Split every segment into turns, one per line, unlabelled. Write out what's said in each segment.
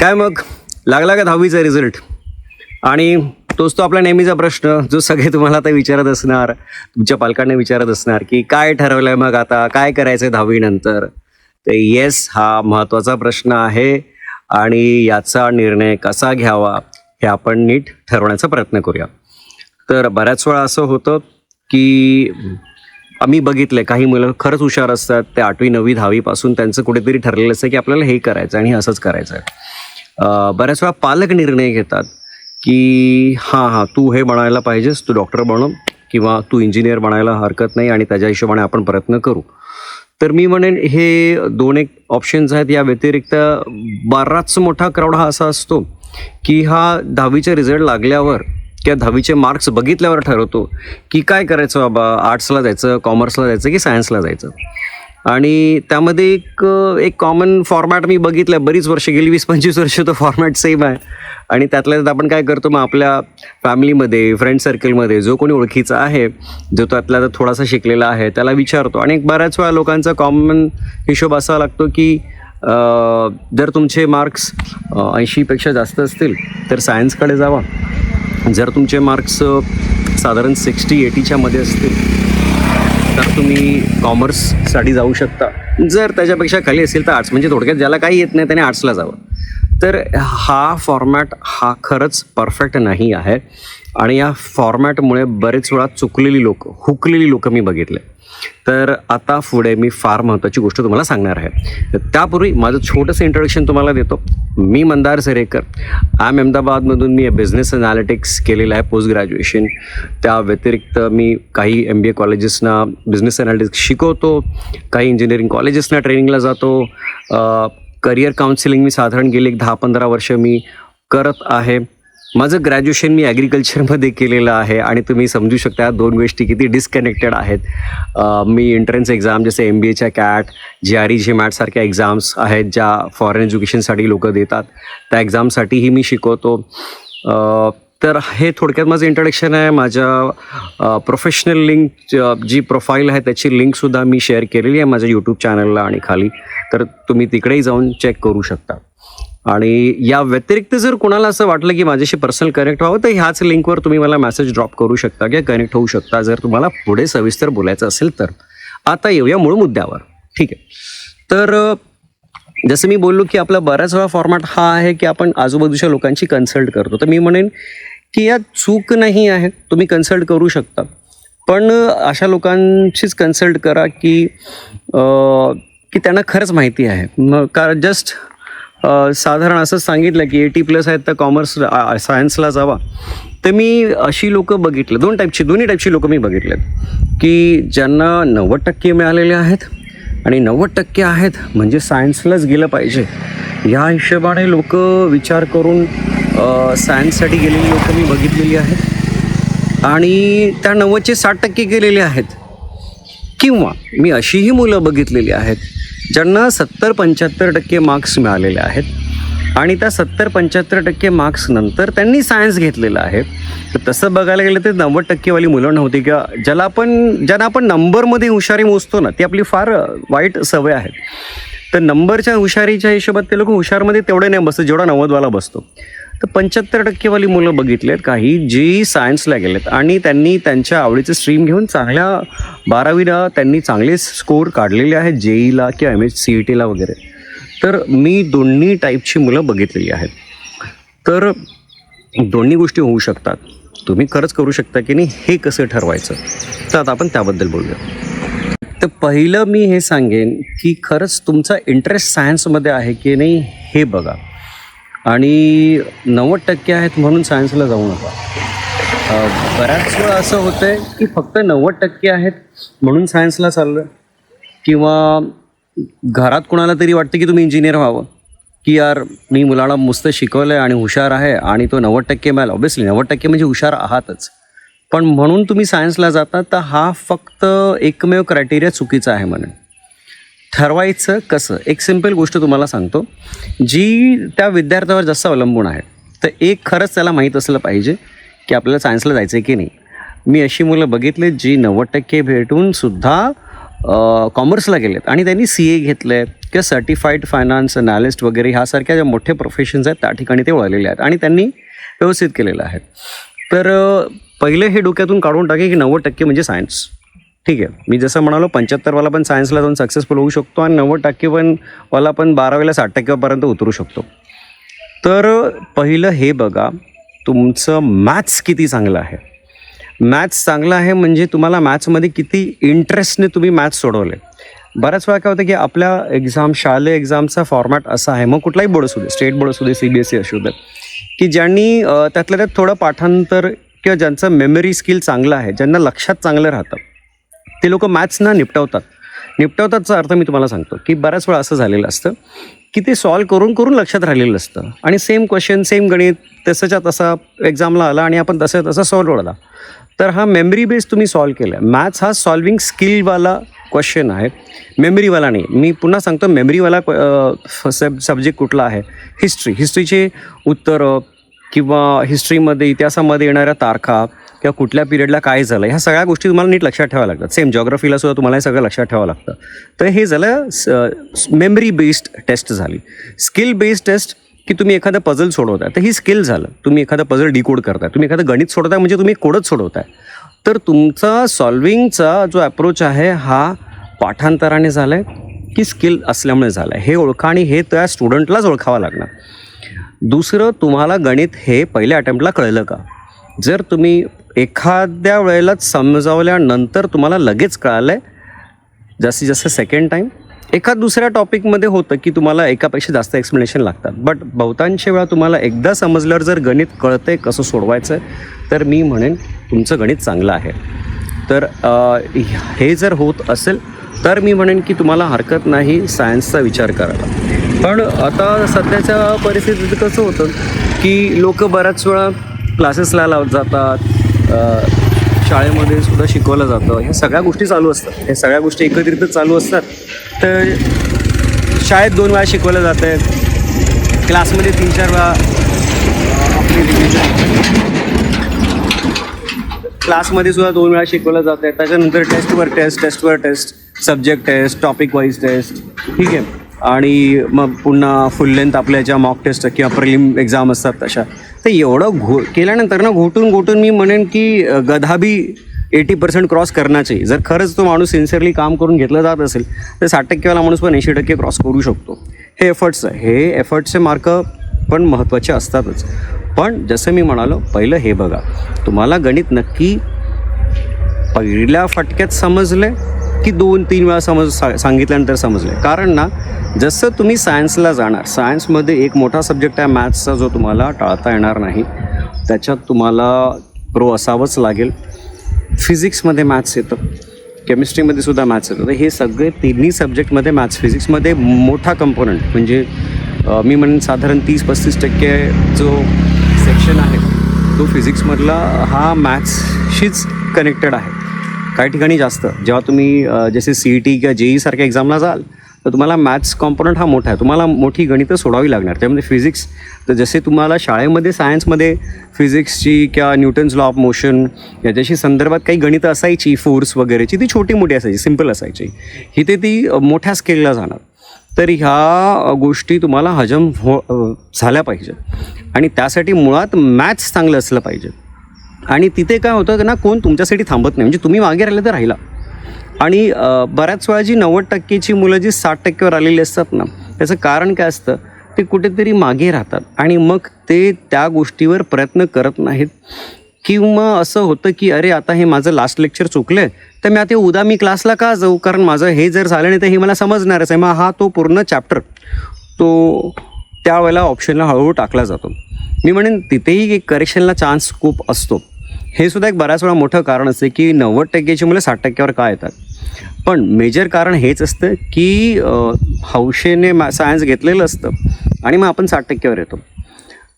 काय मग लागला का 10वीचा रिझल्ट? आणि तोच तो आपला नेहमीचा प्रश्न जो सगळे तुम्हाला आता विचारत असणार, तुमच्या पालकांना विचारत असणार की काय ठरवलंय मग आता काय करायचंय 10वी नंतर. तर येस, हा महत्त्वाचा प्रश्न आहे आणि याचा निर्णय कसा घ्यावा हे आपण नीट ठरवण्याचा प्रयत्न करूया. तर बऱ्याच वेळा असं होतं की आम्ही बघितलंय काही मुलं खरंच हुशार असतात, ते 8वी 9वी 10वी पासून त्यांचं कुठेतरी ठरलेलं असतं की आपल्याला हे करायचं आणि असंच करायचं आहे. बऱ्याच वेळा पालक निर्णय घेतात की हां तू हे बनायला पाहिजेस, तू डॉक्टर बनव किंवा तू इंजिनियर बनायला हरकत नाही आणि त्याच्या हिशोबाने आपण प्रयत्न करू. तर मी म्हणेन हे 2 ऑप्शन्स आहेत. या व्यतिरिक्त बराच मोठा क्राऊड हा असा असतो की हा 10वीचा रिझल्ट लागल्यावर किंवा 10वीचे मार्क्स बघितल्यावर ठरवतो की काय करायचं बाबा, आर्ट्सला जायचं, कॉमर्सला जायचं की सायन्सला जायचं. आणि त्यामध्ये एक कॉमन फॉर्मॅट मी बघितलं, बरीच वर्ष गेली, 20-25 वर्ष तो फॉर्मॅट सेम आहे. आणि त्यातल्या त्यात आपण काय करतो, मग आपल्या फॅमिलीमध्ये फ्रेंड सर्कलमध्ये जो कोणी ओळखीचा आहे, जो त्यातल्या त्यात थोडासा शिकलेला आहे, त्याला विचारतो. आणि बऱ्याच वेळा लोकांचा कॉमन हिशोब असा लागतो की जर तुमचे मार्क्स 80पेक्षा जास्त असतील तर सायन्सकडे जावा. जर तुमचे मार्क्स साधारण 60-80च्या मध्ये असतील तर तुम्ही कॉमर्ससाठी जाऊ शकता. जर त्याच्यापेक्षा खाली असेल तर आर्ट्स, म्हणजे थोडक्यात ज्याला काही येत नाही त्याने आर्ट्सला जावं. तर हा फॉर्मॅट हा खरंच परफेक्ट नाही आहे आणि या फॉर्मॅटमुळे बरेच वेळा चुकलेली लोक, हुकलेली लोकं मी बघितले. तर आता पुढे मी फार महत्त्वाची गोष्ट तुम्हाला सांगणार आहे. तर त्यापूर्वी माझं छोटंसं इंट्रोडक्शन तुम्हाला देतो. मी मंदार सरेकर, अहमदाबादमधून मी बिझनेस ॲनालिटिक्स केलेलं आहे पोस्ट ग्रॅज्युएशन. त्या व्यतिरिक्त मी काही MBA कॉलेजेसना बिझनेस ॲनालिटिक्स शिकवतो, काही इंजिनिअरिंग कॉलेजेसना ट्रेनिंगला जातो. करिअर काउन्सिलिंग मी साधारण गेले 10-15 वर्ष मी करत आहे. माझं ग्रॅज्युएशन मी ॲग्रिकल्चरमध्ये केलेलं आहे आणि तुम्ही समजू शकता 2 गोष्टी किती डिस्कनेक्टेड आहेत. मी एंट्रन्स एक्झाम जसे MBAच्या कॅट, GRE, GMAT सारख्या एक्झाम्स आहेत ज्या फॉरेन एज्युकेशनसाठी लोक देतात, त्या एक्झामसाठीही मी शिकवतो. तर हे थोडक्यात माझं इंट्रोडक्शन आहे. माझ्या प्रोफेशनल लिंक जी प्रोफाईल आहे त्याची लिंकसुद्धा मी शेअर केलेली आहे माझ्या यूट्यूब चॅनलला आणि खाली, तर तुम्ही तिकडेही जाऊन चेक करू शकता. आणि या व्यतिरिक्त जर कोणाला असं वाटलं की माझ्याशी पर्सनल कनेक्ट व्हावं तर ह्याच लिंकवर तुम्ही मला मेसेज ड्रॉप करू शकता किंवा कनेक्ट होऊ शकता जर तुम्हाला पुढे सविस्तर बोलायचं असेल तर. आता येऊया मूळ मुद्द्यावर. ठीक आहे. तर जसं मी बोललो की आपला बऱ्याच वेळा फॉर्मॅट हा आहे की आपण आजूबाजूच्या लोकांची कन्सल्ट करतो. तर मी म्हणेन की यात चूक नाही आहे, तुम्ही कन्सल्ट करू शकता, पण अशा लोकांचीच कन्सल्ट करा की त्यांना खरंच माहिती आहे. मग कारण जस्ट साधारण असं सांगितलं की 80+ आहेत तर कॉमर्स सायन्सला जावा. तर मी अशी लोकं बघितलं, दोन्ही टाईपची लोकं मी बघितलेत की ज्यांना 90% मिळालेले आहेत आणि 90% आहेत म्हणजे सायन्सलाच गेलं पाहिजे या हिशोबाने लोक विचार करून सायन्ससाठी गेलेली लोकं मी बघितलेली आहेत. आणि त्या 90चे 60% गेलेले आहेत. किंवा मी अशीही मुलं बघितलेली आहेत ज्यांना 70-75% मार्क्स मिळालेले आहेत आणि त्या 70-75% मार्क्स नंतर त्यांनी सायन्स घेतलेलं आहे. तर तसं बघायला गेलं तर 90%वाली मुलं नव्हती किंवा ज्यांना आपण नंबरमध्ये हुशारी मोजतो ना, ती आपली फार वाईट सवय आहे. तर नंबरच्या हुशारीच्या हिशोबात ते लोक हुशारमध्ये तेवढे नाही बसत जेवढा 90वाला बसतो. तर 75%वाली मुलं बघितलेत काही जी सायन्सला गेलेत आणि त्यांनी त्यांच्या आवडीचं स्ट्रीम घेऊन चांगल्या 12वीला त्यांनी चांगले स्कोर काढलेले आहेत, JEEला किंवा MHCETला वगैरे. तर मी दोन्ही टाईपची मुलं बघितलेली आहेत. तर दोन्ही गोष्टी होऊ शकतात. तुम्ही खरंच करू शकता की नाही, हे कसं ठरवायचं, तर आता आपण त्याबद्दल बोलूया. तर पहिलं मी हे सांगेन की खरंच तुमचा इंटरेस्ट सायन्समध्ये आहे की नाही हे बघा. आणि 90% आहेत म्हणून सायन्सला जाऊ नका. बऱ्याच वेळा असं होतं आहे की फक्त 90% आहेत म्हणून सायन्सला चाललं आहे. किंवा घरात कोणाला तरी वाटतं की तुम्ही इंजिनियर व्हावं, की यार मी मुलाला मस्त शिकवलं आहे आणि हुशार आहे आणि तो 90% मिळाला. ऑब्व्हियसली 90% म्हणजे हुशार आहातच, पण म्हणून तुम्ही सायन्सला जाता तर हा फक्त एकमेव क्रायटेरिया चुकीचा आहे म्हणून. ठरवायचं कसं, एक सिम्पल गोष्ट तुम्हाला सांगतो जी त्या विद्यार्थ्यावर जास्त अवलंबून आहे. तर एक खरंच त्याला माहीत असलं पाहिजे की आपल्याला सायन्सला जायचं आहे की नाही. मी अशी मुलं बघितले जी 90% भेटून सुद्धा कॉमर्सला गेलेत आणि त्यांनी CA घेतलं आहे किंवा सर्टिफाईड फायनान्स अनालिस्ट वगैरे ह्यासारख्या ज्या मोठे प्रोफेशन्स आहेत त्या ठिकाणी ते वळलेले आहेत आणि त्यांनी व्यवस्थित केलेलं आहे. तर पहिलं हे डोक्यातून काढून टाके की 90% म्हणजे सायन्स. ठीक आहे, मी जसं म्हणालो 75वाला पण सायन्सला जाऊन सक्सेसफुल होऊ शकतो आणि 90% पण वाला पण 12वीला 60%पर्यंत उतरू शकतो. तर पहिलं हे बघा तुमचं मॅथ्स किती चांगलं आहे. मॅथ्स चांगलं आहे म्हणजे तुम्हाला मॅथ्समध्ये किती इंटरेस्टने तुम्ही मॅथ्स सोडवले. बऱ्याच वेळा काय होतं की आपल्या एक्झाम शालेय एक्झामचा फॉर्मॅट असा आहे, मग कुठलाही बोर्ड असू दे, स्टेट बोर्ड असू दे, CBSE असू दे, की ज्यांनी त्यातल्या त्यात थोडं पाठांतर किंवा ज्यांचं मेमरी स्किल चांगलं आहे, ज्यांना लक्षात चांगलं राहतं, ते लोक मॅथ्सना निपटवतातचा अर्थ मी तुम्हाला सांगतो की बऱ्याच वेळा असं झालेलं असतं की ते सॉल्व करून करून लक्षात राहिलेलं असतं आणि सेम क्वेश्चन सेम गणित तसंच्या तसा एक्झामला आला आणि आपण तसं सॉल्व केला. तर हा मेमरी बेस तुम्ही सॉल्व केला. मॅथ्स हा सॉल्विंग स्किलवाला क्वेश्चन आहे, मेमरीवाला नाही. मी पुन्हा सांगतो मेमरीवाला सब्जेक्ट कुठला आहे, हिस्ट्रीचे उत्तरं किंवा हिस्ट्रीमध्ये इतिहासामध्ये येणाऱ्या तारखा किंवा कुठल्या पिरियडला काय झालं ह्या सगळ्या गोष्टी तुम्हाला नीट लक्षात ठेवाव्या लागतात. सेम जॉग्रफीला सुद्धा तुम्हाला हे सगळं लक्षात ठेवावं लागतं. तर हे झालं मेमरी बेस्ड टेस्ट झाली. स्किल बेस्ड टेस्ट की तुम्ही एखादं पझल सोडवताय तर ही स्किल झालं. तुम्ही एखादं पझल डिकोड करताय, तुम्ही एखादं गणित सोडवताय म्हणजे तुम्ही कोडच सोडवताय. तर तुमचा सॉल्विंगचा जो अप्रोच आहे हा पाठांतराने झाला आहे की स्किल असल्यामुळे झालं आहे हे ओळखा आणि हे त्या स्टुडंटलाच ओळखावं लागणार. दुसरं, तुम्हाला गणित हे पहिल्या अटेम्प्टला कळलं का. जर तुम्ही एखाद्या वेळेलाच समजावल्यानंतर तुम्हाला लगेच कळालं आहे, जास्तीत जास्त सेकंड टाईम एखाद दुसऱ्या टॉपिकमध्ये होतं की तुम्हाला एकापेक्षा जास्त एक्सप्लेनेशन लागतात, बट बहुतांश वेळा तुम्हाला एकदा समजल्यावर जर गणित कळतंय कसं सोडवायचं आहे तर मी म्हणेन तुमचं गणित चांगलं आहे. तर हे जर होत असेल तर मी म्हणेन की तुम्हाला हरकत नाही सायन्सचा विचार करायला. पण आता सध्याच्या परिस्थितीत कसं होतं की लोक बऱ्याच वेळा क्लासेसला लावत जातात, शाळेमध्ये सुद्धा शिकवलं जातं, ह्या सगळ्या गोष्टी चालू असतात. ह्या सगळ्या गोष्टी एकत्रितच चालू असतात. तर शाळेत 2 वेळा शिकवलं जातं आहे, क्लासमध्ये 3-4 वेळा क्लासमध्ये सुद्धा 2 वेळा शिकवलं जातं आहे. त्याच्यानंतर टेस्टवर test, subject test, topic wise test, ठीक आहे. आणि मग पुन्हा फुल लेंथ आपल्या ज्या मॉक टेस्ट किंवा प्रिलिम एक्झाम असतात तशा. तर एवढं केल्यानंतर ना घोटून मी म्हणेन की गधा भी 80% क्रॉस करना चाहिए. जर खरंच तो माणूस सिन्सिअरली काम करून घेतलं जात असेल तर 60%वाला माणूस पण 80% क्रॉस करू शकतो. हे एफर्ट्सचे मार्क पण महत्त्वाचे असतातच. पण जसं मी म्हणालो पहिलं हे बघा, तुम्हाला गणित नक्की पहिल्या फटक्यात समजले की 2-3 वेळा सांगितल्यानंतर समजले. कारण ना जसं तुम्ही सायन्सला जाणार, सायन्समध्ये एक मोठा सब्जेक्ट आहे मॅथ्सचा जो तुम्हाला टाळता येणार नाही, त्याच्यात तुम्हाला प्रो असावंच लागेल. फिजिक्समध्ये मॅथ्स येतं, केमिस्ट्रीमध्ये सुद्धा मॅथ्स येतं. तर हे सगळे तिन्ही सब्जेक्टमध्ये मॅथ्स, फिजिक्समध्ये मोठा कंपोनंट म्हणजे मी म्हणेन साधारण 30-35% जो सेक्शन आहे तो फिजिक्समधला हा मॅथ्सशीच कनेक्टेड आहे. काही ठिकाणी जास्त. जेव्हा तुम्ही जसे CET किंवा JEE सारख्या एक्झामला जाल तर तुम्हाला मॅथ्स कॉम्पोनंट हा मोठा आहे, तुम्हाला मोठी गणितं सोडावी लागणार. त्यामध्ये फिजिक्स, तर जसे तुम्हाला शाळेमध्ये सायन्समध्ये फिजिक्सची किंवा न्यूटन्स लॉ ऑफ मोशन याच्याशी संदर्भात काही गणितं असायची, फोर्स वगैरेची, ती छोटी मोठी असायची, सिम्पल असायची. इथे ती मोठ्या स्केलला जाणार. तर ह्या गोष्टी तुम्हाला हजम झाल्या पाहिजे आणि त्यासाठी मुळात मॅथ्स चांगलं असलं पाहिजे. आणि तिथे काय होतं ना, कोण तुमच्यासाठी थांबत नाही. म्हणजे तुम्ही मागे राहिले तर राहिला. आणि बऱ्याच वेळा जी 90%ची मुलं जी 60%वर आलेली असतात ना, त्याचं कारण काय असतं, ते कुठेतरी मागे राहतात आणि मग ते त्या गोष्टीवर प्रयत्न करत नाहीत. किंवा असं होतं की अरे आता हे माझं लास्ट लेक्चर चुकलं आहे तर मी आता उद्या मी क्लासला का जाऊ, कारण माझं हे जर झालं नाही तर हे मला समजणारच आहे. मग तो पूर्ण चॅप्टर तो त्यावेळेला ऑप्शनला हळूहळू टाकला जातो. मी म्हणेन तिथेही एक करेक्शनला चान्स खूप असतो. हे सुद्धा एक बऱ्याच वेळा मोठं कारण असते की 90%ची मुलं 60%वर का येतात. पण मेजर कारण हेच असतं की हौशेने सायन्स घेतलेलं असतं आणि मग आपण 60%वर येतो.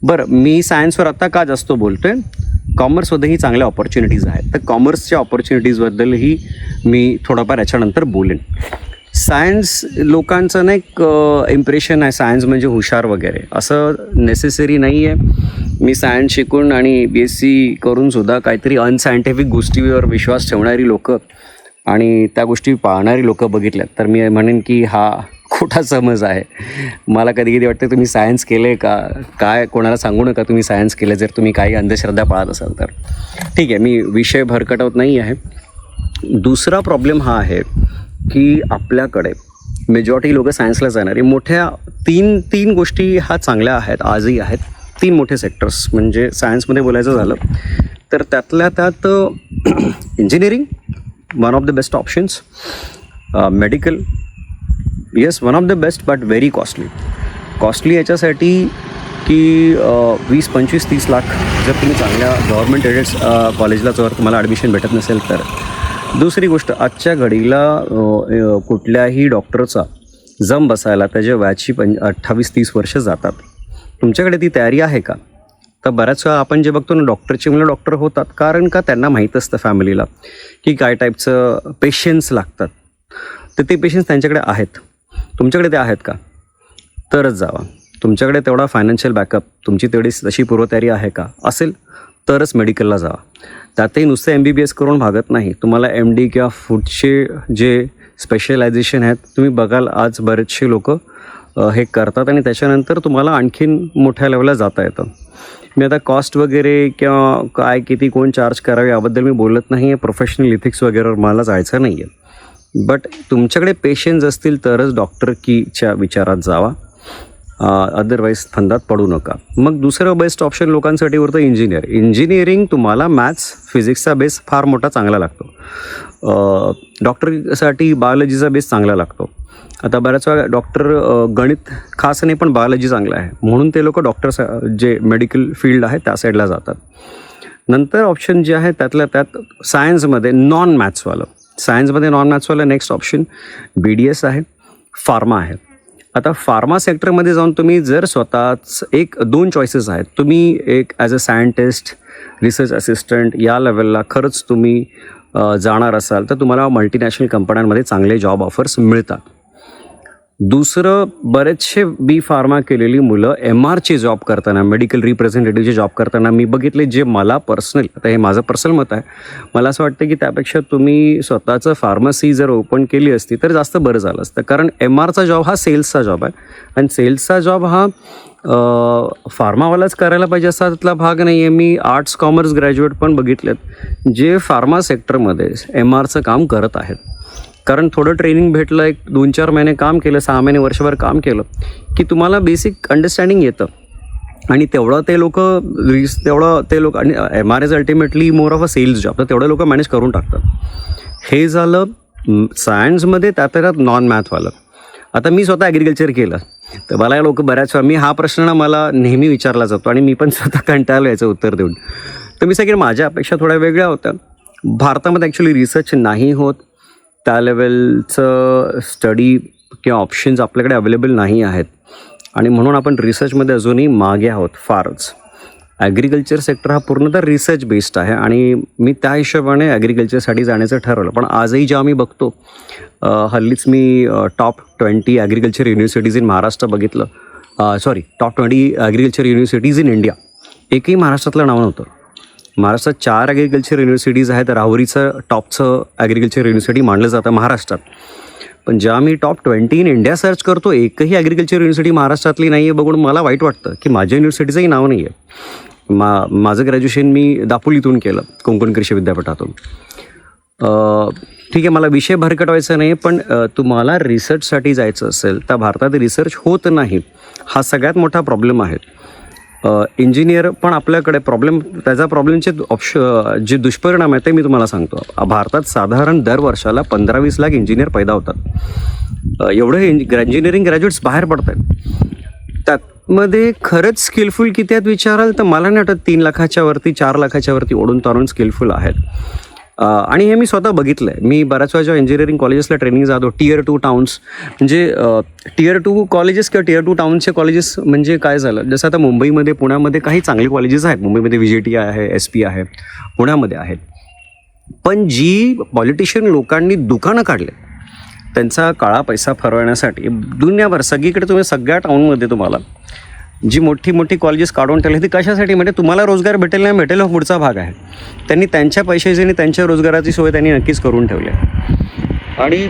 बरं, मी सायन्सवर आत्ता का जास्त बोलतो आहे, कॉमर्समध्येही चांगल्या ऑपॉर्च्युनिटीज आहेत. तर कॉमर्सच्या ऑपॉर्च्युनिटीजबद्दलही मी थोडंफार याच्यानंतर बोलेन. सायन्स लोकांचं ना एक इम्प्रेशन आहे सायन्स म्हणजे हुशार वगैरे, असं नेसेसरी नाही आहे. मी सायन्स शिकून आणि BSc करूनसुद्धा काहीतरी अनसायंटिफिक गोष्टीवर विश्वास ठेवणारी लोकं आणि त्या गोष्टी पाळणारी लोकं बघितल्यात तर मी म्हणेन की हा खोटा समज आहे. मला कधी कधी वाटतं तुम्ही सायन्स केलं आहे का काय, कोणाला सांगू नका तुम्ही सायन्स केलं जर तुम्ही काही अंधश्रद्धा पाळत असाल तर. ठीक आहे, मी विषय भरकटवत नाही आहे. दुसरा प्रॉब्लेम हा आहे की आपल्याकडे मेजॉरिटी लोकं सायन्सला जाणारी मोठ्या तीन गोष्टी ह्या चांगल्या आहेत, आजही आहेत. 3 मोठे सेक्टर्स म्हणजे सायन्समध्ये बोलायचं झालं तर त्यातल्या त्यात engineering one of the best options, medical yes one of the best but very costly याच्यासाठी की 20, 25, 30 लाख जर तुम्ही चांगल्या गव्हर्मेंट एडेड कॉलेजला जर तुम्हाला ॲडमिशन भेटत नसेल तर. दुसरी गोष्ट, आजच्या घडीला कुठल्याही डॉक्टरचा जम बसायला त्याच्या वयाची 28-30 वर्ष जातात. तुमच्याकडे ती तयारी आहे का? तर बऱ्याच वेळा आपण जे बघतो ना, डॉक्टरची मुलं डॉक्टर होतात कारण का त्यांना माहीत असतं फॅमिलीला की काय टाईपचं पेशन्स लागतात. तर ते पेशन्स त्यांच्याकडे आहेत. तुमच्याकडे ते आहेत का? तरच जावा. तुमच्याकडे तेवढा फायनान्शियल बॅकअप, तुमची तेवढी तशी पूर्वतयारी आहे का? असेल तरच मेडिकलला जावा. त्यातही नुसतं MBBS करून भागत नाही. तुम्हाला MD किंवा पुढचे जे स्पेशलायझेशन आहेत तुम्ही बघाल, आज बरेचसे लोक हे करतात आणि त्याच्यानंतर तुम्हाला आणखीन मोठ्या लेवलला जाता येतं. मी आता कॉस्ट वगैरे किंवा काय किती कोण चार्ज करावे याबद्दल मी बोलत नाही आहे. प्रोफेशनल इथिक्स वगैरे मला जायचं नाही आहे. बट तुमच्याकडे पेशन्स असतील तरच डॉक्टर कीच्या विचारात जावा, अदरवाईज फंदात पडू नका. मग दुसरं बेस्ट ऑप्शन लोकांसाठी उरतं इंजिनिअरिंग. तुम्हाला मॅथ्स फिजिक्सचा बेस फार मोठा चांगला लागतो. डॉक्टरसाठी बायोलॉजीचा बेस चांगला लागतो. आता बऱ्याच वेळा डॉक्टर गणित खास नाही पण बायोलॉजी चांगलं आहे म्हणून ते लोक डॉक्टर जे मेडिकल फील्ड आहे त्या साईडला जातात. नंतर ऑप्शन जे आहे त्यातल्या त्यात सायन्समध्ये नॉन मॅथ्सवालं नेक्स्ट ऑप्शन BDS आहे, फार्मा आहे. आता फार्मा सेक्टरमध्ये जाऊन तुम्ही जर स्वतःच 1-2 चॉईसेस आहेत. तुम्ही एक as a scientist, research assistant या लेवलला खरंच तुम्ही जाणार असाल तर तुम्हाला मल्टीनॅशनल कंपन्यांमध्ये चांगले जॉब ऑफर्स मिळतात. दुसरं, बरेचसे फार्मा केलेली मुलं MRचे जॉब करताना, मेडिकल रिप्रेझेंटेटिव्हचे जॉब करताना मी बघितले, जे मला पर्सनल, आता हे माझं पर्सनल मत आहे, मला असं वाटतं की त्यापेक्षा तुम्ही स्वतःचं फार्मसी जर ओपन केली असती तर जास्त बरं झालं असतं. कारण MRचा जॉब हा सेल्सचा जॉब आहे आणि सेल्सचा जॉब हा फार्मावालाच करायला पाहिजे असा त्यातला भाग नाही आहे. मी आर्ट्स कॉमर्स ग्रॅज्युएट पण बघितलेत जे फार्मा सेक्टरमध्ये MRचं काम करत आहेत. कारण थोडं ट्रेनिंग भेटलं, एक 2-4 महिने काम केलं, 6 महिने वर्षभर काम केलं की तुम्हाला बेसिक अंडरस्टँडिंग येतं आणि तेवढं ते लोक आणि MR is ultimately more of a sales job, तर तेवढं लोक मॅनेज करून टाकतात. हे झालं सायन्समध्ये. त्यात नॉन मॅथवालं. आता मी स्वतः ॲग्रिकल्चर केलं तर मला लोक बऱ्याच वेळा, मी हा प्रश्न मला नेहमी विचारला जातो आणि मी पण स्वतः कंटाळलो याचं उत्तर देऊन. तर मी सांगेन माझ्या अपेक्षा थोड्या वेगळ्या होत्या. भारतामध्ये ॲक्च्युली रिसर्च नाही होत, त्या लेवलचं स्टडी किंवा ऑप्शन्स आपल्याकडे अवेलेबल नाही आहेत आणि म्हणून आपण रिसर्चमध्ये अजूनही मागे आहोत फारच. ॲग्रिकल्चर सेक्टर हा पूर्णतः रिसर्च बेस्ड आहे आणि मी त्या हिशोबाने ॲग्रिकल्चरसाठी जाण्याचं ठरवलं. पण आजही जेव्हा मी बघतो, हल्लीच मी top 20 agriculture universities in Maharashtra बघितलं, top 20 agriculture universities in India, एकही महाराष्ट्रातलं नाव नव्हतं. महाराष्ट्रात 4 ॲग्रिकल्चर युनिव्हर्सिटीज आहेत. राहुरीचं टॉपचं ॲग्रिकल्चर युनिव्हर्सिटी मानलं जातं महाराष्ट्रात. पण जेव्हा मी टॉप 20 इन इंडिया सर्च करतो, एकही ॲग्रिकल्चर युनिव्हर्सिटी महाराष्ट्रातली नाही आहे. बघून मला वाईट वाटतं की माझ्या युनिव्हर्सिटीचंही नाव नाही आहे. माझं ग्रॅज्युएशन मी दापोलीतून केलं, कोकण कृषी विद्यापीठातून. ठीक आहे, मला विषय भरकटवायचा नाही, पण तुम्हाला रिसर्चसाठी जायचं असेल तर भारतात रिसर्च होत नाही, हा सगळ्यात मोठा प्रॉब्लेम आहे. इंजिनियर पण आपल्याकडे त्याचा प्रॉब्लेमचे जे दुष्परिणाम आहेत ते मी तुम्हाला सांगतो. भारतात साधारण दर वर्षाला 15-20 लाख इंजिनियर पैदा होतात. एवढे इंजिनिअरिंग ग्रॅज्युएट्स बाहेर पडत आहेत. त्यामध्ये खरंच स्किलफुल किती आहेत विचाराल तर मला नाही वाटत 3 लाखाच्या वरती 4 लाखाच्या वरती ओढून तारून स्किलफुल आहेत. आणि हे मी स्वतः बघितलं आहे. मी बऱ्याच वेळा जेव्हा इंजिनिअरिंग कॉलेजेसला ट्रेनिंग जातो, Tier 2 टाउन्स म्हणजे Tier 2 कॉलेजेस किंवा Tier 2 टाउनचे कॉलेजेस म्हणजे काय झालं, जसं आता मुंबईमध्ये, पुण्यामध्ये काही चांगली कॉलेजेस आहेत. मुंबईमध्ये VJT आहे, SP आहे, पुण्यामध्ये आहेत. पण जी पॉलिटिशियन लोकांनी दुकानं काढले त्यांचा काळा पैसा फरवण्यासाठी दुनियाभर सगळीकडे, तुम्ही सगळ्या टाउनमध्ये तुम्हाला जी मोठी मोठी कॉलेजेस काढून ठेवली ती कशासाठी, म्हणजे तुम्हाला रोजगार भेटेल नाही भेटेल पुढचा भाग आहे. त्यांनी त्यांच्या पैशाची आणि त्यांच्या रोजगाराची सोय त्यांनी नक्कीच करून ठेवली आहे. आणि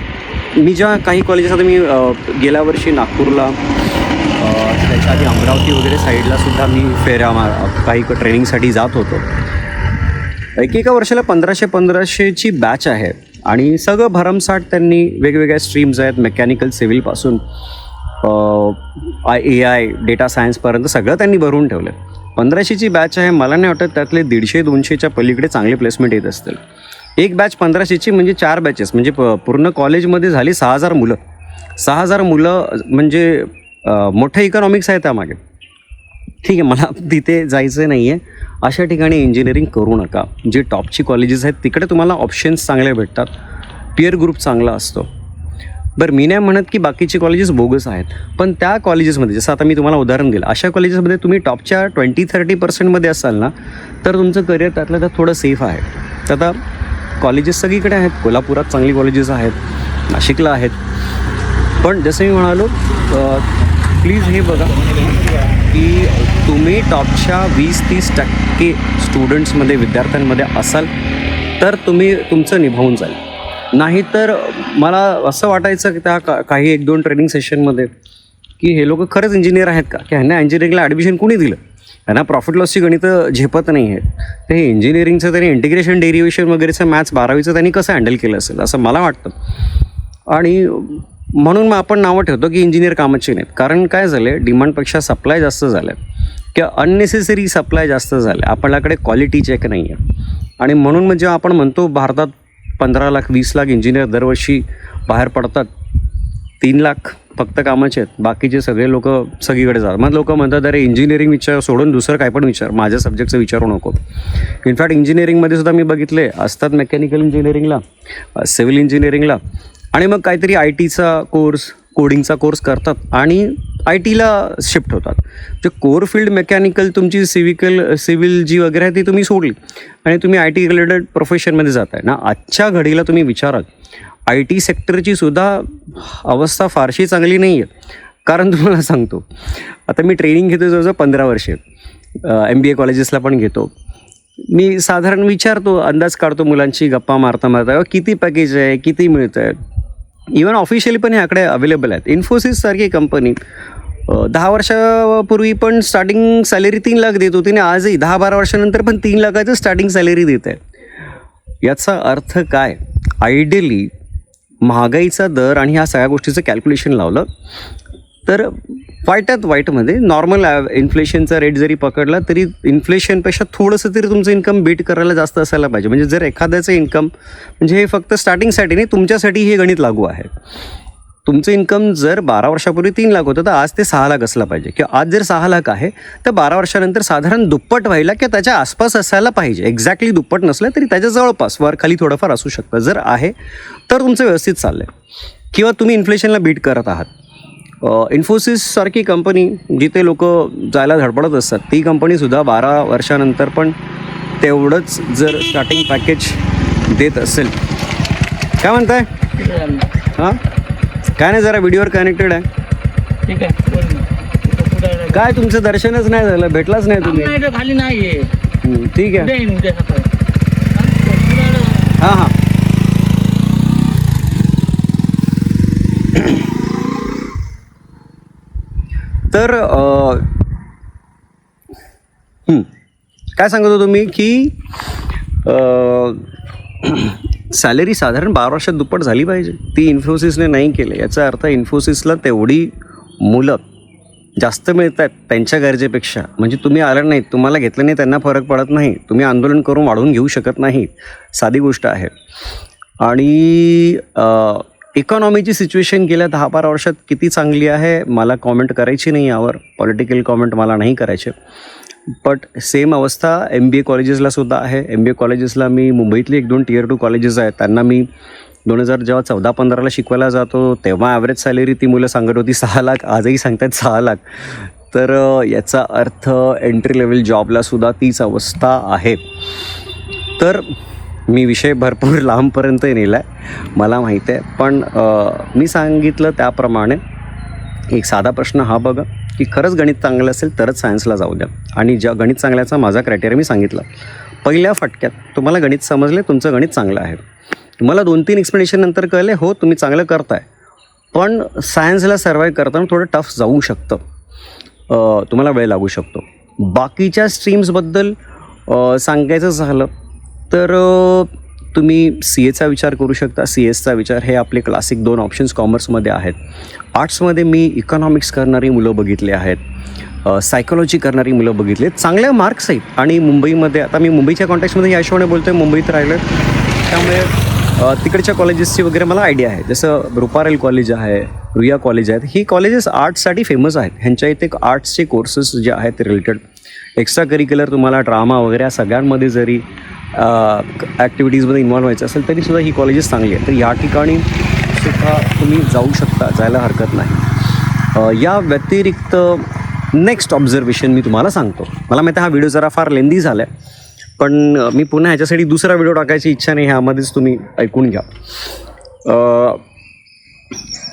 मी ज्या काही कॉलेजेस आता मी गेल्या वर्षी नागपूरला त्याच्या आधी अमरावती वगैरे साईडला सुद्धा मी काही ट्रेनिंगसाठी जात होतो. एकेका वर्षाला 1500ची बॅच आहे आणि सगळं भरमसाठ त्यांनी वेगवेगळ्या स्ट्रीम्स आहेत, मेकॅनिकल सिव्हिलपासून AI डेटा सायन्सपर्यंत सगळं त्यांनी भरून ठेवलं आहे. 1500ची बॅच आहे. मला नाही वाटत त्यातले 150-200च्या पलीकडे चांगले प्लेसमेंट येत असतील. एक बॅच 1500ची म्हणजे 4 बॅचेस म्हणजे पूर्ण कॉलेजमध्ये झाली 6000 मुलं. 6000 मुलं म्हणजे मोठं इकॉनॉमिक्स आहे त्यामागे. ठीक आहे, मला तिथे जायचं नाही आहे. अशा ठिकाणी इंजिनिअरिंग करू नका. जे टॉपची कॉलेजेस आहेत तिकडे तुम्हाला ऑप्शन्स चांगले भेटतात, पीअर ग्रुप चांगला असतो. बरं, मी नाही म्हणत की बाकीचे कॉलेजेस बोगस आहेत, पण त्या कॉलेजेसमध्ये जसं आता मी तुम्हाला उदाहरण दिलं, अशा कॉलेजेसमध्ये तुम्ही टॉपच्या 20-30% असाल ना, तर तुमचं करिअर त्यातलं त्यात थोडं सेफ आहे. तर आता कॉलेजेस सगळीकडे आहेत. कोल्हापुरात चांगली कॉलेजेस आहेत, नाशिकला आहेत. पण जसं मी म्हणालो, प्लीज हे बघा की तुम्ही टॉपच्या 20-30% स्टुडंट्समध्ये, विद्यार्थ्यांमध्ये असाल तर तुमचं निभावून जाईल. नाहीतर मला असं वाटायचं की त्या काही 1-2 ट्रेनिंग सेशनमध्ये की हे लोक खरंच इंजिनियर आहेत का, की ह्यांना इंजिनिअरिंगला ॲडमिशन कोणी दिलं, ह्यांना प्रॉफिट लॉसची गणितं झेपत नाही आहेत. तर हे इंजिनिअरिंगचं त्यांनी इंटिग्रेशन, डेरिव्हेशन वगैरेचं मॅथ्स 12वीचं त्यांनी कसं हँडल केलं असेल असं मला वाटतं. आणि म्हणून मग आपण नावं ठेवतो की इंजिनियर कामाचे नाहीत. कारण काय झालं आहे, डिमांडपेक्षा सप्लाय जास्त झालं आहे किंवा अननेसेसरी सप्लाय जास्त झालं आहे. आपल्याकडे क्वालिटी चेक नाही आहे. आणि म्हणून म्हणजे आपण म्हणतो भारतात 15 लाख 20 लाख इंजिनियर दरवर्षी बाहेर पडतात, 3 लाख फक्त कामाचे आहेत, बाकीचे सगळे लोक सगळीकडे जातात. मग लोक म्हणतात अरे इंजिनिअरिंग विचार सोडून दुसरं काय पण विचार, माझ्या सब्जेक्टचं विचारू नको. इनफॅक्ट इंजिनिअरिंगमध्ये सुद्धा मी बघितले असतात, मेकॅनिकल इंजिनिअरिंगला, सिव्हिल इंजिनिअरिंगला, आणि मग काहीतरी IT चा कोर्स, कोडिंगचा कोर्स करतात आणि IT ला शिफ्ट होतात. जे कोर फील्ड मेकॅनिकल तुमची सिव्हिल जी वगैरे आहे ती तुम्ही सोडली आणि तुम्ही IT रिलेटेड प्रोफेशनमध्ये जात आहे ना. आजच्या घडीला तुम्ही विचाराल IT सेक्टरची सुद्धा अवस्था फारशी चांगली नाही आहे. कारण तुम्हाला सांगतो, आता मी ट्रेनिंग घेतो जवळजवळ 15 वर्षे, MBA कॉलेजेसला पण घेतो. मी साधारण विचारतो, अंदाज काढतो मुलांची, गप्पा मारता किती पॅकेज आहे, किती मिळतं आहे. इवन ऑफिशियली पण हे आकडे अवेलेबल आहेत. इन्फोसिससारखी कंपनी 10 वर्षापूर्वी पण स्टार्टिंग सॅलरी 3 लाख देत होती आणि आजही 10-12 वर्षानंतर पण 3 लाखाचं स्टार्टिंग सॅलरी देत आहे. याचा अर्थ काय? आयडियली महागाईचा दर आणि ह्या सगळ्या गोष्टीचं कॅल्क्युलेशन लावलं तर वाईटात वाईटमध्ये नॉर्मल इन्फ्लेशनचा रेट जरी पकडला तरी इन्फ्लेशनपेक्षा थोडंसं तरी तुमचं इन्कम बीट करायला जास्त असायला पाहिजे. म्हणजे जर एखाद्याचं इन्कम, म्हणजे हे फक्त स्टार्टिंगसाठी नाही, तुमच्यासाठी हे गणित लागू आहे. तुमचं इन्कम जर 12 वर्षापूर्वी 3 लाख होतं तर आज ते 6 लाख असलं पाहिजे, किंवा आज जर 6 लाख आहे तर 12 वर्षानंतर साधारण दुप्पट व्हायला किंवा त्याच्या आसपास असायला पाहिजे. एक्झॅक्टली दुप्पट नसलं तरी त्याच्या जवळपास वर खाली थोडंफार असू शकतं. जर आहे तर तुमचं व्यवस्थित चाललं आहे किंवा तुम्ही इन्फ्लेशनला बीट करत आहात. इन्फोसिससारखी कंपनी जिथे लोक जायला धडपडत असतात, ती कंपनीसुद्धा 12 वर्षानंतर पण तेवढंच जर स्टार्टिंग पॅकेज देत असेल. काय म्हणताय? हां, काय नाही, जरा व्हिडिओवर कनेक्टेड आहे.
ठीक आहे.
काय तुमचं दर्शनच नाही झालं, भेटलाच नाही तुम्ही.
खाली नाही.
ठीक आहे. हां हां. तर काय सांगत होतो मी की सॅलरी साधारण 12 वर्षात दुप्पट झाली पाहिजे. ती इन्फोसिसने नाही केलं. याचा अर्थ इन्फोसिसला तेवढी मुलं जास्त मिळत आहेत त्यांच्या गरजेपेक्षा. म्हणजे तुम्ही आलं नाहीत, तुम्हाला घेतलं नाही, त्यांना फरक पडत नाही. तुम्ही आंदोलन करून वाढवून घेऊ शकत नाही. साधी गोष्ट आहे. आणि इकॉनॉमीची सिच्युएशन गेल्या 10-12 वर्षात किती चांगली आहे मला कॉमेंट करायची नाही, यावर पॉलिटिकल कॉमेंट मला नाही करायचे. बट सेम अवस्था MBA कॉलेजेसला सुद्धा आहे. MBA कॉलेजेसला मी मुंबईतली 1-2 Tier 2 कॉलेजेस आहेत, त्यांना मी 2000 जेव्हा 14-15ला शिकवायला जातो तेव्हा ॲव्हरेज सॅलरी ती मुलं सांगत होती 6 लाख, आजही सांगतात 6 लाख. तर याचा अर्थ एंट्री लेवल जॉबलासुद्धा तीच अवस्था आहे. तर मी विषय भरपूर लांबपर्यंत नेला आहे, मला माहीत आहे. पण मी सांगितलं त्याप्रमाणे एक साधा प्रश्न हा बघा की खरंच गणित चांगलं असेल तरच सायन्सला जाऊ द्या. आणि ज्या गणित चांगल्याचा माझा क्रायटेरिया मी सांगितला. पहिल्या फटक्यात तुम्हाला गणित समजले, तुमचं गणित चांगलं आहे. तुम्हाला 2-3 एक्सप्लेनेशन नंतर कळले हो तुम्ही चांगलं करताय, पण सायन्सला सर्वाईव्ह करताना थोडं टफ जाऊ शकतं, तुम्हाला वेळ लागू शकतो. बाकीच्या स्ट्रीम्सबद्दल सांगायचं झालं तर तुम्ही CAचा विचार करू शकता. CS चा विचार, हे आपले क्लासिक 2 ऑप्शन्स कॉमर्समध्ये आहेत. आर्ट्समध्ये मी इकॉनॉमिक्स करणारी मुलं बघितली आहेत, सायकोलॉजी करणारी मुलं बघितली आहेत, चांगले मार्क्स आहेत. आणि मुंबईमध्ये, आता मी मुंबईच्या कॉन्टॅक्समध्ये या हिशोबाने बोलतो आहे, मुंबईत राहिलो आहे, त्यामुळे तिकडच्या कॉलेजेसची वगैरे मला आयडिया आहे. जसं रुपारेल कॉलेज आहे, रुईया कॉलेज आहेत, ही कॉलेजेस आर्ट्ससाठी फेमस आहेत. ह्यांच्या इथे आर्ट्सचे कोर्सेस जे आहेत रिलेटेड एक्स्ट्रा करिक्युलर, तुम्हाला ड्रामा वगैरे या सगळ्यांमध्ये जरी ॲक्टिव्हिटीजमध्ये इन्व्हॉल्व व्हायचं असेल तरीसुद्धा ही कॉलेजेस चांगली आहेत. तर या ठिकाणी सुद्धा तुम्ही जाऊ शकता, जायला हरकत नाही. या व्यतिरिक्त नेक्स्ट ऑब्झर्वेशन मी तुम्हाला सांगतो. मला माहिती हा व्हिडिओ जरा फार लेंदी झाला आहे, पण मी पुन्हा ह्याच्यासाठी दुसरा व्हिडिओ टाकायची इच्छा नाही, ह्यामध्येच तुम्ही ऐकून घ्या.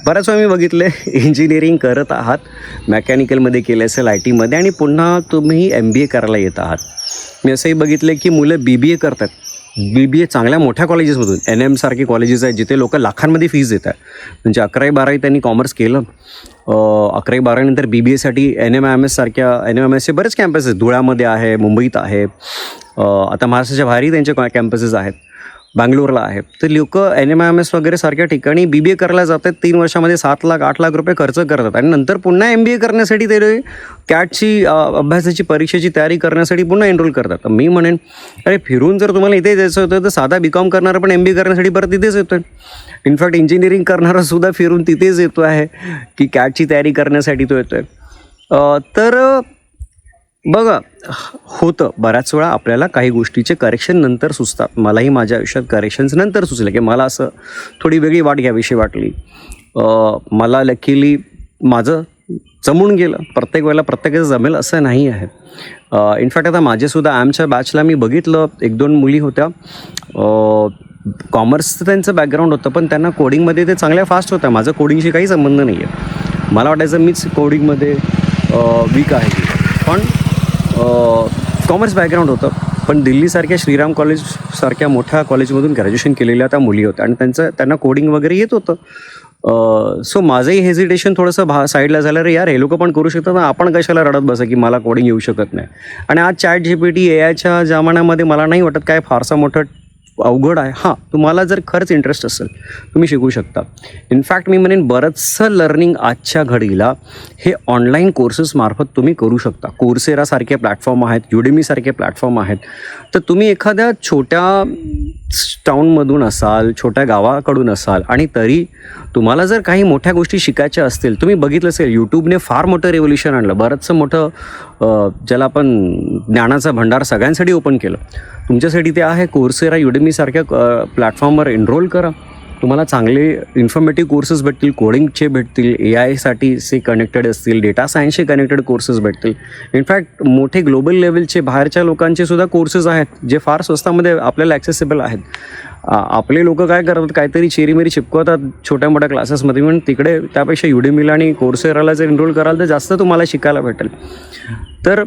बऱ्याच वेळा मी बघितले इंजिनिअरिंग करत आहात, मेकॅनिकलमध्ये केलं असेल, IT मध्ये, आणि पुन्हा तुम्ही MBA करायला येत आहात. मी असंही बघितलं की मुलं BBA करतात. BBA चांगल्या मोठ्या कॉलेजेसमधून, NM सारखे कॉलेजेस आहेत जिथे लोक लाखांमध्ये फीज देतात. म्हणजे 11वी-12वी त्यांनी कॉमर्स केलं, 11वी-12वी नंतर BBAसाठी NMIMS सारख्या, NMIMSचे बरेच कॅम्पसेस आहेत, धुळ्यामध्ये आहे, मुंबईत आहे, आता महाराष्ट्राच्या बाहेरही त्यांचे कॅम्पसेस आहेत, बँगलोरला आहे. तर लोक NMIMS वगैरे सारख्या ठिकाणी BBA करायला जातात, 3 वर्षामध्ये 7 लाख 8 लाख रुपये खर्च करतात, आणि नंतर पुन्हा MBA करण्यासाठी ते कॅटची अभ्यासाची परीक्षेची तयारी करण्यासाठी पुन्हा एनरोल करतात. तर मी म्हणेन अरे फिरून जर तुम्हाला इथे जायचं होतं तर साधा BCom करणारा पण MBA करण्यासाठी परत तिथेच येतो आहे. इनफॅक्ट इंजिनिअरिंग करणारा सुद्धा फिरून तिथेच येतो आहे की कॅटची तयारी करण्यासाठी तो येतो आहे. तर बघा, होतं बऱ्याच वेळा आपल्याला काही गोष्टीचे करेक्शन नंतर सुचतात. मलाही माझ्या आयुष्यात करेक्शन्स नंतर सुचले की मला असं थोडी वेगळी वाट घ्यावीशी वाटली. मला लकीली माझं जमून गेलं. प्रत्येक वेळेला प्रत्येकाचं जमेल असं नाही आहे. इनफॅक्ट आता माझेसुद्धा आमच्या बॅचला मी बघितलं 1-2 मुली होत्या, कॉमर्सचं त्यांचं बॅकग्राऊंड होतं, पण त्यांना कोडिंगमध्ये ते चांगल्या फास्ट होत्या. माझं कोडिंगशी काही संबंध नाही आहे. मला वाटायचं मीच कोडिंगमध्ये वीक आहे, पण कॉमर्स बॅकग्राऊंड होतं. पण दिल्लीसारख्या श्रीराम कॉलेजसारख्या मोठ्या कॉलेजमधून ग्रॅज्युएशन केलेल्या त्या मुली होत्या, आणि त्यांना कोडिंग वगैरे येत होतं. सो माझंही हेजिटेशन थोडंसं साईडला झालं, रे यार हे लोक पण करू शकतात ना, आपण कशाला रडत बसा की मला कोडिंग येऊ शकत नाही. आणि आज ChatGPT AIच्या जमान्यामध्ये मला नाही वाटत काय फारसा मोठं अवघड आहे. हां, तुम्हाला जर खरंच इंटरेस्ट असेल तुम्ही शिकू शकता. इनफॅक्ट मी म्हणेन बरंचसं लर्निंग आजच्या घडीला हे ऑनलाईन कोर्सेसमार्फत तुम्ही करू शकता. कोर्सेरासारखे प्लॅटफॉर्म आहेत, युडेमीसारखे प्लॅटफॉर्म आहेत. तर तुम्ही एखाद्या छोट्या टाऊनमधून असाल, छोट्या गावाकडून असाल, आणि तरी तुम्हाला जर काही मोठ्या गोष्टी शिकायच्या असतील, तुम्ही बघितलं असेल यूट्यूबने फार मोठं रेव्होल्युशन आणलं, बरंचसं मोठं ज्याला आपण ज्ञानाचा भंडार सगळ्यांसाठी ओपन केलं. तुमच्यासाठी ते आहे. कोर्सेरा, युडेमीसारख्या प्लॅटफॉर्मवर एनरोल करा. तुम्हाला चांगले इन्फॉर्मेटिव्ह कोर्सेस भेटतील, कोडिंगचे भेटतील, AIसाठी कनेक्टेड असतील, डेटा सायन्सचे कनेक्टेड कोर्सेस भेटतील. इनफॅक्ट मोठे ग्लोबल लेवलचे बाहेरच्या लोकांचे सुद्धा कोर्सेस आहेत जे फार स्वस्तामध्ये आपल्याला ॲक्सेसिबल आहेत. आपले लोक काय करतात, काहीतरी चेरीमेरी चिपकवतात छोट्या मोठ्या क्लासेसमध्ये, म्हणून तिकडे त्यापेक्षा युडेमीला आणि कोर्सेराला जर एनरोल कराल तर जास्त तुम्हाला शिकायला भेटेल. तर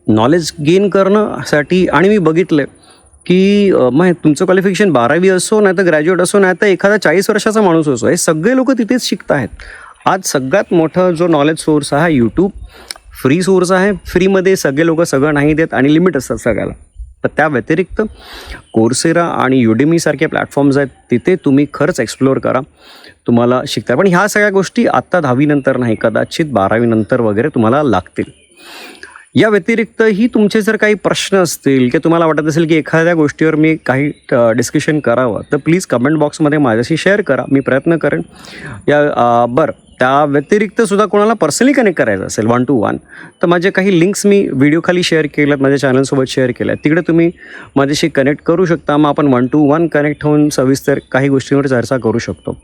नॉलेज गेन करणंसाठी, आणि मी बघितलं की मग तुमचं क्वालिफिकेशन 12वी असो, नाही तर ग्रॅज्युएट असो, नाही तर एखादा 40 वर्षाचा माणूस असो, हे सगळे लोक तिथेच शिकत आहेत. आज सगळ्यात मोठं जो नॉलेज सोर्स आहे यूट्यूब, फ्री सोर्स आहे. फ्रीमध्ये सगळे लोक सगळं नाही देत, आणि लिमिट असतात सगळ्याला. तर त्या व्यतिरिक्त कोर्सेरा आणि युडेमीसारखे प्लॅटफॉर्म्स आहेत, तिथे तुम्ही खरंच एक्सप्लोअर करा, तुम्हाला शिकता. पण ह्या सगळ्या गोष्टी आत्ता 10वी नंतर नाही, कदाचित 12वी नंतर वगैरे तुम्हाला लागतील. या व्यतिरिक्तही तुमचे जर काही प्रश्न असतील, की तुम्हाला वाटत असेल की एखाद्या गोष्टीवर मी काही डिस्कशन करावं, तर प्लीज कमेंट बॉक्समध्ये माझ्याशी शेअर करा, मी प्रयत्न करेन. त्या व्यतिरिक्त सुद्धा कोणाला पर्सनली कनेक्ट करायचं असेल 1 to 1, तर माझे काही लिंक्स मी व्हिडिओ खाली शेअर केल्यात, माझ्या चॅनलसोबत शेअर केल्या आहेत, तिकडे तुम्ही माझ्याशी कनेक्ट करू शकता. मग आपण 1 to 1 कनेक्ट होऊन सविस्तर काही गोष्टींवर चर्चा करू शकतो.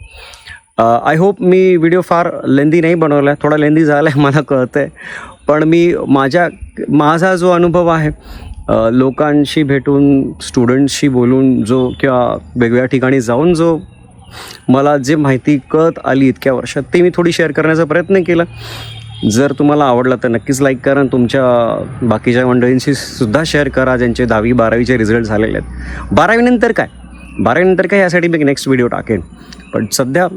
आय होप मी व्हिडिओ फार लेंदी नाही बनवला आहे, थोडा लेंदी झाला आहे मला कळतं आहे, पण मी माझा जो अनुभव आहे, लोकांशी भेटून, स्टुडंट्सशी बोलून, जो किंवा वेगवेगळ्या ठिकाणी जाऊन जो मला जे माहिती कळत आली इतक्या वर्षात, ते मी थोडी शेअर करण्याचा प्रयत्न केला. जर तुम्हाला आवडलं तर नक्कीच लाईक करा, तुमच्या बाकीच्या मंडळींशी सुद्धा शेअर करा ज्यांचे 10वी 12वीचे रिझल्ट झालेले आहेत. 12वी नंतर काय, 12नंतर काय यासाठी मी नेक्स्ट व्हिडिओ टाकेन. पण सध्या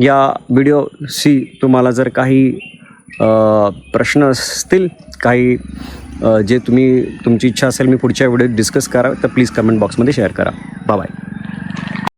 या व्हिडिओशी तुम्हाला जर काही प्रश्न असतील, काही जे तुमची इच्छा असेल मी पुढच्या व्हिडिओत डिस्कस करा, तर प्लीज कमेंट बॉक्समध्ये शेअर करा. बाय.